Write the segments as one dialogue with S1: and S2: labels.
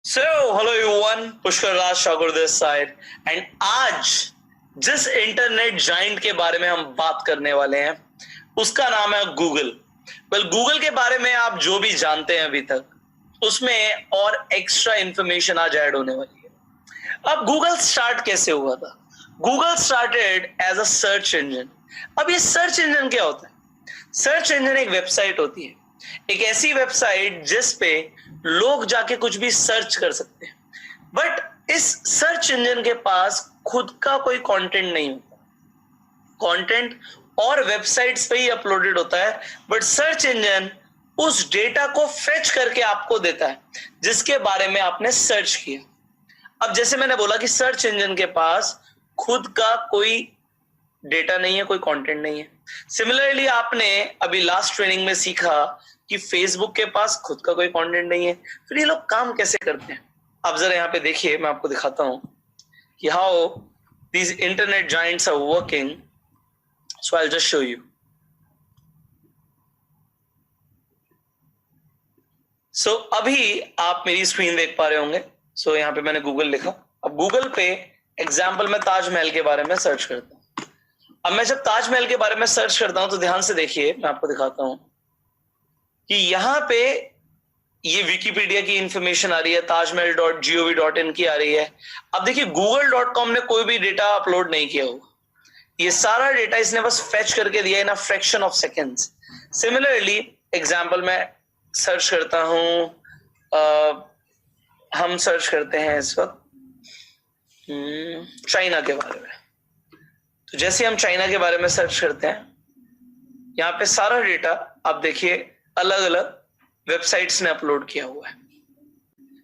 S1: So, hello everyone, Pushkar Raj Thakur this side and आज जिस internet giant के बारे में हम बात करने वाले हैं उसका नाम है गूगल। गूगल के बारे में आप जो भी जानते हैं अभी तक उसमें और एक्स्ट्रा इंफॉर्मेशन आज ऐड होने वाली है। अब गूगल स्टार्ट कैसे हुआ था? Google started as a search engine. अब ये सर्च इंजन क्या होता है? सर्च इंजन एक वेबसाइट होती है, एक ऐसी वेबसाइट जिस पे लोग जाके कुछ भी सर्च कर सकते हैं, बट इस सर्च इंजन के पास खुद का कोई कंटेंट नहीं होता। कंटेंट और वेबसाइट्स पे ही अपलोडेड होता है, बट सर्च इंजन उस डेटा को फेच करके आपको देता है जिसके बारे में आपने सर्च किया। अब जैसे मैंने बोला कि सर्च इंजन के पास खुद का कोई डेटा नहीं है, कोई कंटेंट नहीं है। सिमिलरली आपने अभी लास्ट ट्रेनिंग में सीखा कि फेसबुक के पास खुद का कोई कंटेंट नहीं है। फिर ये लोग काम कैसे करते हैं? अब जरा यहाँ पे देखिए, मैं आपको दिखाता हूं कि how these internet giants are working. So I will just show you. सो अभी आप मेरी स्क्रीन देख पा रहे होंगे। सो यहाँ पे मैंने गूगल लिखा। अब गूगल पे एग्जाम्पल में ताजमहल के बारे में सर्च करता हूँ। अब मैं जब ताजमहल के बारे में सर्च करता हूं तो ध्यान से देखिए, मैं आपको दिखाता हूं कि यहां पे ये विकिपीडिया की इंफॉर्मेशन आ रही है, ताजमहल.gov.in की आ रही है। अब देखिए google.com ने कोई भी डेटा अपलोड नहीं किया होगा, ये सारा डेटा इसने बस फेच करके दिया in a fraction of seconds. Similarly example में सर्च करता हूं, हम सर्च करते हैं इस वक्त चाइना के बारे में। तो जैसे हम चाइना के बारे में सर्च करते हैं, यहाँ पे सारा डेटा आप देखिए अलग अलग वेबसाइट्स ने अपलोड किया हुआ है।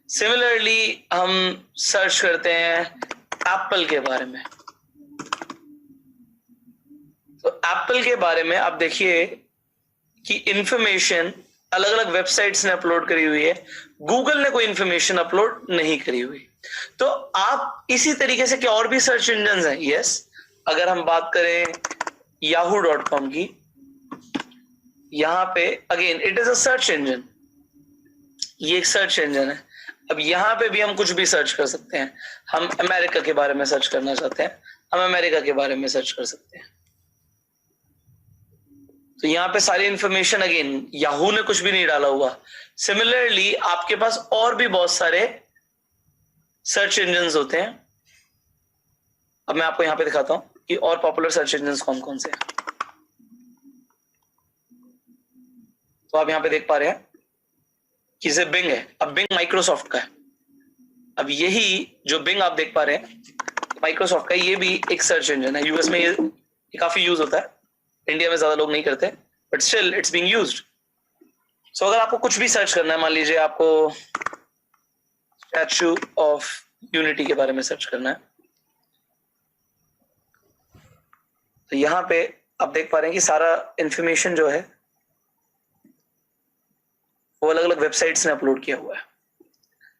S1: सिमिलरली हम सर्च करते हैं एप्पल के बारे में। तो एप्पल के बारे में आप देखिए कि इंफॉर्मेशन अलग अलग वेबसाइट्स ने अपलोड करी हुई है, गूगल ने कोई इंफॉर्मेशन अपलोड नहीं करी हुई। तो आप इसी तरीके से क्या और भी सर्च इंजन हैं? यस, अगर हम बात करें yahoo.com की, यहां पे again it is a search engine, ये एक सर्च इंजन है। अब यहां पे भी हम कुछ भी सर्च कर सकते हैं। हम अमेरिका के बारे में सर्च करना चाहते हैं, हम अमेरिका के बारे में सर्च कर सकते हैं। तो यहाँ पे सारी इंफॉर्मेशन अगेन याहू ने कुछ भी नहीं डाला हुआ। सिमिलरली आपके पास और भी बहुत सारे सर्च इंजन होते हैं। अब मैं आपको यहाँ पे दिखाता हूं कि और पॉपुलर सर्च इंजन कौन कौन से हैं। तो आप यहाँ पे देख पा रहे हैं कि ये बिंग है। अब बिंग माइक्रोसॉफ्ट का है। अब यही जो बिंग आप देख पा रहे हैं माइक्रोसॉफ्ट का, ये भी एक सर्च इंजन है। यूएस में ये काफी यूज होता है, इंडिया में ज्यादा लोग नहीं करते, but still it's being used. So अगर आपको कुछ भी सर्च करना है, मान लीजिए आपको स्टैच्यू ऑफ यूनिटी के बारे में सर्च करना है, तो यहाँ पे आप देख पा रहे हैं कि सारा इंफॉर्मेशन जो है वो अलग अलग वेबसाइट्स ने अपलोड किया हुआ है।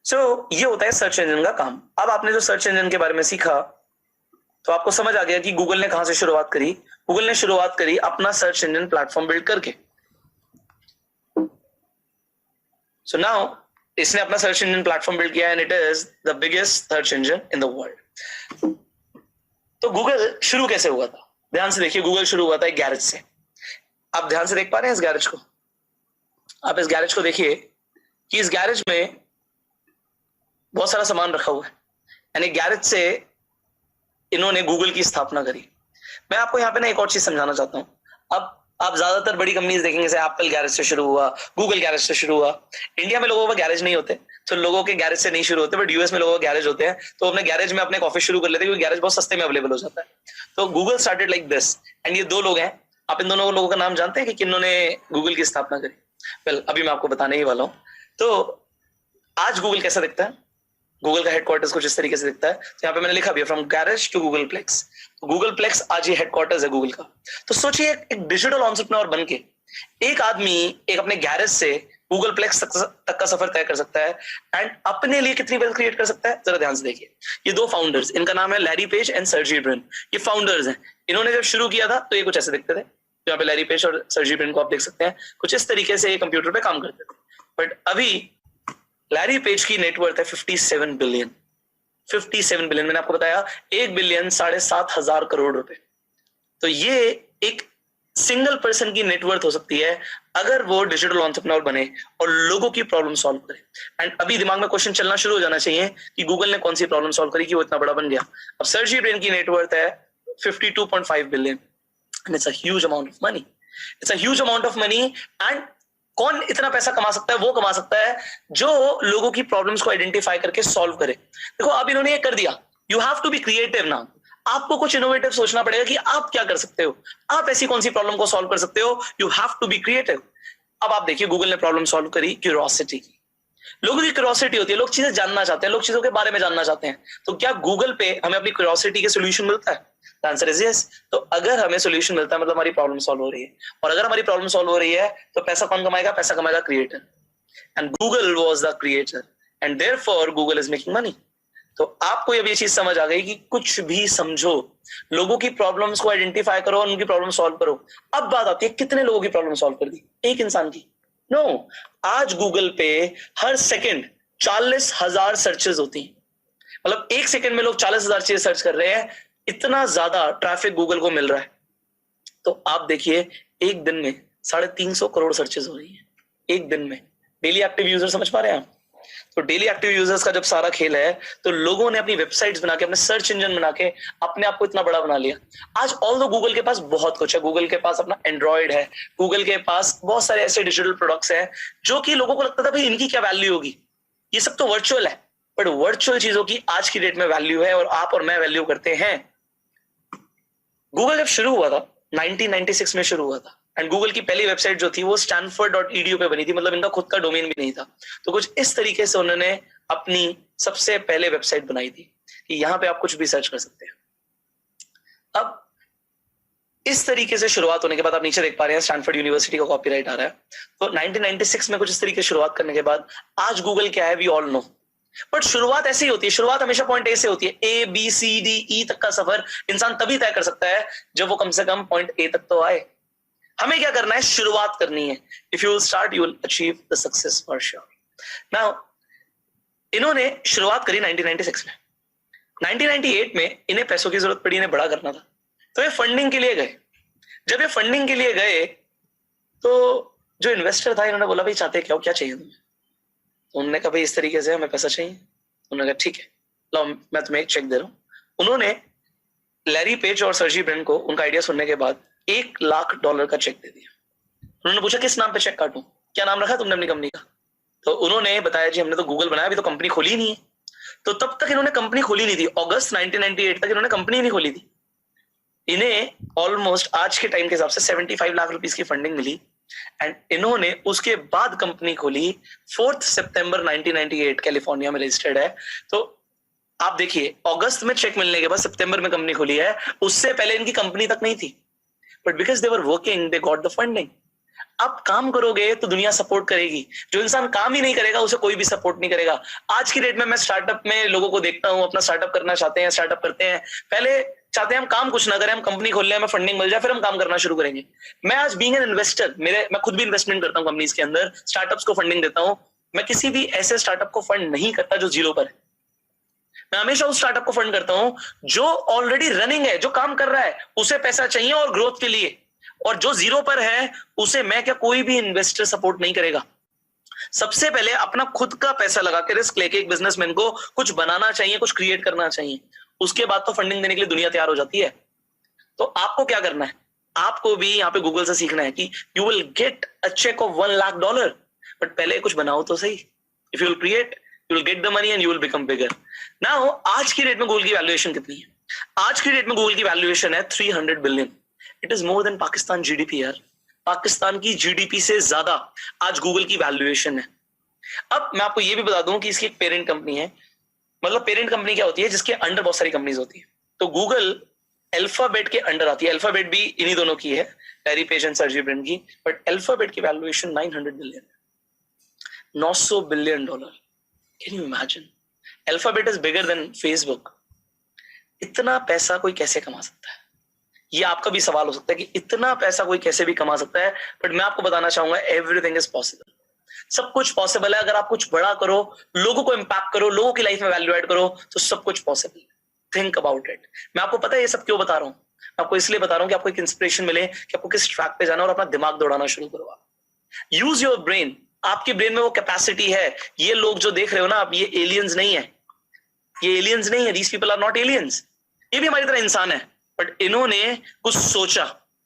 S1: सो ये होता है सर्च इंजन का काम। अब आपने जो सर्च इंजन के बारे में सीखा तो आपको समझ आ गया कि गूगल ने कहां से शुरुआत करी। गूगल ने शुरुआत करी अपना सर्च इंजन प्लेटफॉर्म बिल्ड करके। सो नाउ इसने अपना सर्च इंजन प्लेटफॉर्म बिल्ड किया and it is the biggest search engine in the world. तो गूगल शुरू कैसे हुआ था? ध्यान से देखिए, गूगल शुरू हुआ था एक गैरेज से। आप ध्यान से देख पा रहे हैं इस गैरेज को? आप इस गैरेज को देखिए कि इस गैरेज में बहुत सारा सामान रखा हुआ है, यानी गैरेज से इन्होंने गूगल की स्थापना करी। मैं आपको यहाँ पे ना एक और चीज समझाना चाहता हूँ। अब आप ज्यादातर बड़ी कंपनीज देखेंगे, जैसे एप्पल गैरेज से शुरू हुआ, गूगल गैरेज से शुरू हुआ। इंडिया में लोगों का गैरेज नहीं होते, तो लोगों के गैरेज से नहीं शुरू होते, बट यूएस में लोगों के गैरेज होते हैं, तो अपने गैरेज में अपने ऑफिस शुरू कर लेते हैं क्योंकि गैरेज बहुत सस्ते में अवेलेबल हो जाता है। तो Google started like this and ये दो लोग हैं। आप इन दोनों लोगों का नाम जानते हैं कि किन्होंने गूगल की स्थापना करी? वेल, अभी मैं आपको बताने ही वाला हूं। तो आज गूगल कैसा दिखता है? गूगल का हेडक्वार्टर्स कुछ इस तरीके से दिखता है। तो यहाँ पे मैंने लिखा भी है from garage to Googleplex. तो गूगल प्लेक्स आज ये हेडक्वार्टर्स है गूगल का। तो सोचिए एक डिजिटल एंटरप्रेन्योर बनके एक आदमी एक अपने गैरेज से गूगल प्लेक्स तक का सफर तय कर सकता है एंड अपने लिए कितनी वेल्थ क्रिएट कर सकता है। जरा ध्यान से देखिए, ये दो फाउंडर्स, इनका नाम है Larry page and Sergey Brin. ये फाउंडर्स हैं। इन्होंने जब शुरू किया था तो ये कुछ ऐसे दिखते थे। यहाँ पे लैरी पेज और सर्जी ब्रिन को आप देख सकते हैं, कुछ इस तरीके से ये कंप्यूटर पे काम करते थे। बट अभी लैरी पेज की नेटवर्थ है 57 बिलियन। 57 बिलियन, मैंने आपको बताया 1 बिलियन 7,500 करोड़ रुपए। तो ये एक सिंगल पर्सन की नेटवर्थ हो सकती है अगर वो डिजिटल एंटरप्रेन्योर बने और लोगों की प्रॉब्लम सॉल्व करे। एंड अभी दिमाग में क्वेश्चन चलना शुरू हो जाना चाहिए कि गूगल ने कौन सी प्रॉब्लम सॉल्व करी कि वो इतना बड़ा बन गया। अब सर्जी ब्रेन की नेटवर्थ है 52.5 billion and it's a huge amount of money. It's a huge amount of money. And कौन इतना पैसा कमा सकता है? वो कमा सकता है जो लोगों की प्रॉब्लम्स को आइडेंटिफाई करके सॉल्व करे। देखो अब इन्होंने ये कर दिया, you have to be creative now. आपको कुछ इनोवेटिव सोचना पड़ेगा कि आप क्या कर सकते हो, आप ऐसी कौन सी प्रॉब्लम को सॉल्व कर सकते हो। You have to be creative. अब आप देखिए गूगल ने प्रॉब्लम सॉल्व करी क्यूरियोसिटी की। लोगों की क्यूरियोसिटी होती है, लोग चीजें जानना चाहते हैं, लोग चीजों के बारे में जानना चाहते हैं। तो क्या गूगल पे हमें अपनी क्यूरियोसिटी के सोल्यूशन मिलता है? The answer is yes. तो अगर हमें सोल्यूशन मिलता है मतलब हमारी प्रॉब्लम सॉल्व हो रही है, और अगर हमारी प्रॉब्लम सॉल्व हो रही है तो पैसा कौन कमाएगा? पैसा कमाएगा creator. And Google was the creator and therefore Google is making money. तो आपको अब ये चीज समझ आ गई कि कुछ भी समझो, लोगों की प्रॉब्लम्स को आइडेंटिफाई करो और उनकी प्रॉब्लम सॉल्व करो। अब बात आती है कितने लोगों की प्रॉब्लम सॉल्व कर दी? एक इंसान की? नो। आज गूगल पे हर सेकंड 40,000 सर्चेस होती हैं। मतलब एक सेकंड में लोग 40,000 चीजें सर्च कर रहे हैं। इतना ज्यादा ट्रैफिक गूगल को मिल रहा है। तो आप देखिए एक दिन में 350 करोड़ सर्चेस हो रही है एक दिन में। डेली एक्टिव यूजर समझ पा रहे हैं आप? तो डेली एक्टिव यूजर्स का जब सारा खेल है तो लोगों ने अपनी वेबसाइट्स बना के, अपने सर्च इंजन बना के अपने आप को इतना बड़ा बना लिया। आज ऑल्दो गूगल के पास बहुत कुछ है, गूगल के पास अपना एंड्रॉइड है, गूगल के पास बहुत सारे ऐसे डिजिटल प्रोडक्ट्स हैं जो कि लोगों को लगता था भाई इनकी क्या वैल्यू होगी, ये सब तो वर्चुअल है। बट वर्चुअल चीजों की आज की डेट में वैल्यू है और आप और मैं वैल्यू करते हैं। गूगल जब शुरू हुआ था 1996 में शुरू हुआ था एंड गूगल की पहली वेबसाइट जो थी वो stanford.edu पे बनी थी। मतलब इनका खुद का डोमेन भी नहीं था। तो कुछ इस तरीके से उन्होंने अपनी सबसे पहले वेबसाइट बनाई थी कि यहां पे आप कुछ भी सर्च कर सकते हैं। अब इस तरीके से शुरुआत होने के बाद आप नीचे देख पा रहे हैं स्टैनफोर्ड यूनिवर्सिटी का कॉपीराइट आ रहा है। तो 1996 में कुछ इस तरीके से शुरुआत करने के बाद आज गूगल क्या है वी ऑल नो। बट शुरुआत ऐसी होती है, शुरुआत हमेशा पॉइंट ए से होती है। A B C D E तक का सफर इंसान तभी तय कर सकता है जब वो कम से कम पॉइंट ए तक तो आए। हमें क्या करना है? शुरुआत करनी है। If you will start you will achieve the success for sure. Now इन्होंने शुरुआत करी 1996 में। 1998 में इन्हें पैसों की जरूरत पड़ी, इन्हें बड़ा करना था। तो ये फंडिंग के लिए गए। जब ये फंडिंग के लिए गए तो जो इन्वेस्टर था इन्होंने बोला भाई चाहते क्या हो, क्या चाहिए तुम्हें? तो उन्होंने कहा भाई इस तरीके से हमें पैसा चाहिए। उन्होंने कहा ठीक है लो मैं तुम्हें एक चेक दे रहा हूं। उन्होंने लैरी पेज और सर्जी ब्रिन को उनका आइडिया सुनने के बाद $1 लाख का चेक दे दिया। उन्होंने पूछा किस नाम पे चेक काटूं, क्या नाम रखा तुमने अपनी कंपनी का? तो उन्होंने बताया जी हमने तो गूगल बनाया, अभी तो कंपनी खोली नहीं है। तो तब तक इन्होंने कंपनी खोली नहीं थी। अगस्त 1998 तक इन्होंने कंपनी नहीं खोली थी। इन्हें ऑलमोस्ट आज के टाइम के हिसाब से 75 लाख रुपीस की फंडिंग मिली एंड इन्होंने उसके बाद कंपनी खोली। 4 सितंबर 1998 कैलिफोर्निया में रजिस्टर्ड है। तो आप देखिए अगस्त में चेक मिलने के बाद सितंबर में कंपनी खोली है। उससे पहले इनकी कंपनी तक नहीं थी। But because they were working they got the funding. आप काम करोगे तो दुनिया सपोर्ट करेगी। जो इंसान काम ही नहीं करेगा उसे कोई भी सपोर्ट नहीं करेगा। आज की डेट में मैं स्टार्टअप में लोगों को देखता हूं, अपना स्टार्टअप करना चाहते हैं, स्टार्टअप करते हैं, पहले चाहते हैं हम काम कुछ ना करें, हम कंपनी खोल लें, हमें फंडिंग मिल जाए, फिर हम काम करना शुरू करेंगे। मैं आज बीइंग एन इन्वेस्टर, मैं खुद भी इन्वेस्टमेंट करता हूं कंपनीज के अंदर, स्टार्टअप्स को फंडिंग देता हूं। मैं किसी भी ऐसे स्टार्टअप को फंड नहीं करता जो जीरो पर है। मैं हमेशा उस स्टार्टअप को फंड करता हूं जो ऑलरेडी रनिंग है, जो काम कर रहा है, उसे पैसा चाहिए और ग्रोथ के लिए। और जो जीरो पर है उसे मैं क्या कोई भी इन्वेस्टर सपोर्ट नहीं करेगा। सबसे पहले अपना खुद का पैसा लगा के रिस्क लेके एक बिजनेसमैन को कुछ बनाना चाहिए, कुछ क्रिएट करना चाहिए। उसके बाद तो फंडिंग देने के लिए दुनिया तैयार हो जाती है। तो आपको क्या करना है? आपको भी यहाँ पे गूगल से सीखना है कि you will get a cheque of $1 lakh, but पहले कुछ बनाओ तो सही। If you will create you will get the money and you will become bigger. Now आज की डेट में गूगल की वैल्यूएशन कितनी है? आज की डेट में गूगल की वैल्यूएशन है 300 billion. It is more than Pakistan GDP यार। पाकिस्तान की जीडीपी से ज्यादा आज गूगल की वैल्यूएशन है। अब मैं आपको ये भी बता दूं कि इसकी एक पेरेंट कंपनी है। मतलब पेरेंट कंपनी क्या होती है? जिसके अंडर बहुत सारी कंपनीज होती है। तो गूगल अल्फाबेट के अंडर आती है। अल्फाबेट भी इन्हीं दोनों की है, Larry page and Sergey Brin की। बट अल्फाबेट की valuation 900 billion, $900 billion. Can you imagine? Alphabet is bigger than Facebook. इतना पैसा कोई कैसे कमा सकता है? ये आपका भी सवाल हो सकता है कि इतना पैसा कोई कैसे भी कमा सकता है। बट मैं आपको बताना चाहूंगा एवरीथिंग इज पॉसिबल। सब कुछ पॉसिबल है अगर आप कुछ बड़ा करो, लोगों को इम्पैक्ट करो, लोगों की लाइफ में वैल्यू ऐड करो, तो सब कुछ पॉसिबल है। Think about it. मैं आपको पता है ये सब क्यों बता रहा हूं? मैं आपको इसलिए बता रहा हूं कि आपको एक इंस्पिरेशन मिले कि आपको किस ट्रैक पे जाना और अपना दिमाग दौड़ाना शुरू करो। आप यूज योर ब्रेन। आपके ब्रेन में वो कैपेसिटी है। ये लोग जो देख रहे हो ना आप, ये एलियंस नहीं है, ये एलियंस नहीं है। These people are not aliens. ये भी हमारी तरह इंसान है, बट इन्होंने कुछ सोचा,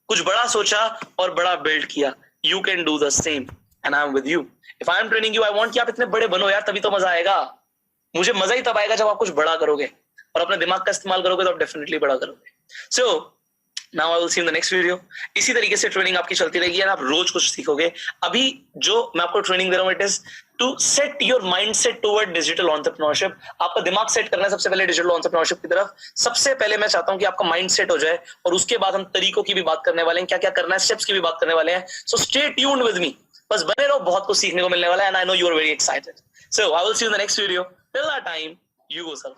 S1: कुछ बड़ा सोचा और बड़ा बिल्ड किया। You can do the same and I am with you. If I am training you, I want कि आप इतने बड़े बनो यार, तभी तो मजा आएगा। मुझे मजा ही तब आएगा जब आप कुछ बड़ा करोगे और अपने दिमाग का इस्तेमाल करोगे, तो आप डेफिनेटली बड़ा करोगे। So now I will C in the next video. इसी तरीके से ट्रेनिंग आपकी चलती रहेगी और आप रोज कुछ सीखोगे। अभी जो मैं आपको ट्रेनिंग दे रहा हूं, it is to set your mindset toward digital entrepreneurship. आपका दिमाग सेट करना है सबसे पहले डिजिटल एंटरप्रेन्योरशिप की तरफ। सबसे पहले मैं चाहता हूं कि आपका माइंड सेट हो जाए, और उसके बाद हम तरीकों की भी बात करने वाले हैं, क्या क्या करना है, स्टेप्स की भी बात करने वाले हैं। So stay tuned with me, बस बने रहो, बहुत कुछ सीखने को मिलने वाला है, and I know you are very excited. So I will see you in the next video. Till that time, you go, sir.